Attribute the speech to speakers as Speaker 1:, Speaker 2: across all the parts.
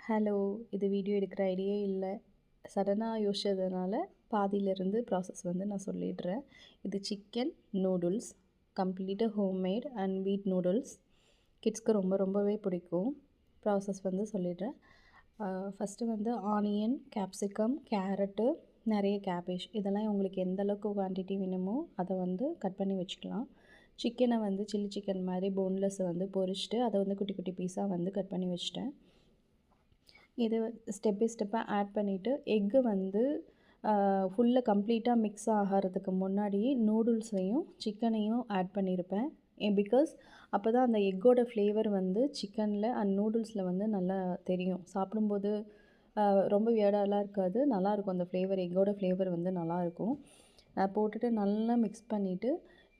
Speaker 1: Hello! இது video எடுக்கிற ஐடியே இல்ல. சடனா யோசிச்சதுனால பாதியிலேருந்து ப்ராசஸ் வந்து நான் சொல்லிடுறேன். இது சிக்கன் நூடுல்ஸ், கம்ப்ளீட்டாக ஹோம்மேட் அண்ட் வீட் நூடுல்ஸ். கிட்ஸ்க்கு ரொம்பவே பிடிக்கும். ப்ராசஸ் வந்து சொல்லிடுறேன். ஃபஸ்ட்டு வந்து ஆனியன், கேப்சிகம், கேரட்டு, நிறைய கேபேஜ் இதெல்லாம் உங்களுக்கு எந்த அளவுக்கு குவான்டிட்டி வேணுமோ அதை வந்து கட் பண்ணி வச்சுக்கலாம். சிக்கனை வந்து சில்லி சிக்கன் மாதிரி போன்லெஸ் வந்து பொரிச்சுட்டு அதை வந்து குட்டி குட்டி பீஸாக வந்து கட் பண்ணி வச்சுட்டேன். இது ஸ்டெப் பை ஸ்டெப்பாக ஆட் பண்ணிவிட்டு எக்கு வந்து ஃபுல்லாக கம்ப்ளீட்டாக மிக்ஸ் ஆகிறதுக்கு முன்னாடியே நூடுல்ஸையும் சிக்கனையும் ஆட் பண்ணியிருப்பேன். பிகாஸ் அப்போ தான் அந்த எக்கோட ஃப்ளேவர் வந்து சிக்கனில் அண்ட் நூடுல்ஸில் வந்து நல்லா தெரியும். சாப்பிடும்போது ரொம்ப வியர்டாலாம் இருக்காது, நல்லாயிருக்கும். அந்த ஃப்ளேவர் எக்கோட ஃப்ளேவர் வந்து நல்லாயிருக்கும். போட்டுட்டு நல்லா மிக்ஸ் பண்ணிவிட்டு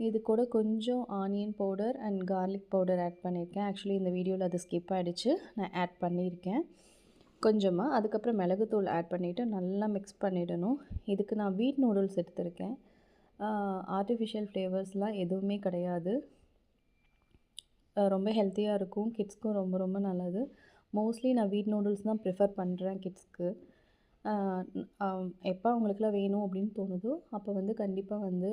Speaker 1: இது கூட கொஞ்சம் onion powder and garlic powder add பண்ணியிருக்கேன். ஆக்சுவலி இந்த வீடியோவில் அது ஸ்கிப் ஆகிடுச்சு, நான் ஆட் பண்ணியிருக்கேன் கொஞ்சமாக. அதுக்கப்புறம் மிளகுத்தூள் ஆட் பண்ணிவிட்டு நல்லா மிக்ஸ் பண்ணிடணும். இதுக்கு நான் வீட் நூடுல்ஸ் எடுத்திருக்கேன். ஆர்டிஃபிஷியல் ஃப்ளேவர்ஸ்லாம் எதுவுமே கிடையாது. ரொம்ப ஹெல்த்தியாக இருக்கும், கிட்ஸ்க்கும் ரொம்ப நல்லது. மோஸ்ட்லி நான் வீட் நூடுல்ஸ் தான் ப்ரிஃபர் பண்ணுறேன் கிட்ஸ்க்கு. எப்போ அவங்களுக்குலாம் வேணும் அப்படின்னு தோணுதோ அப்போ வந்து கண்டிப்பாக வந்து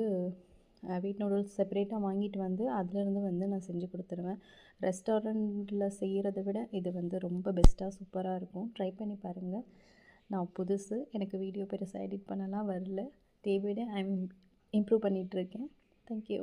Speaker 1: வீட் நூடுல்ஸ் செப்பரேட்டாக வாங்கிட்டு வந்து அதுலேருந்து வந்து நான் செஞ்சு கொடுத்துருவேன். ரெஸ்டாரண்ட்டில் செய்கிறத விட இது வந்து ரொம்ப பெஸ்ட்டாக சூப்பராக இருக்கும். ட்ரை பண்ணி பாருங்கள். நான் புதுசு, எனக்கு வீடியோ பெருசாக எடிட் பண்ணலாம் வரல. தேவையோட இம்ப்ரூவ் பண்ணிகிட்ருக்கேன். தேங்க்யூ.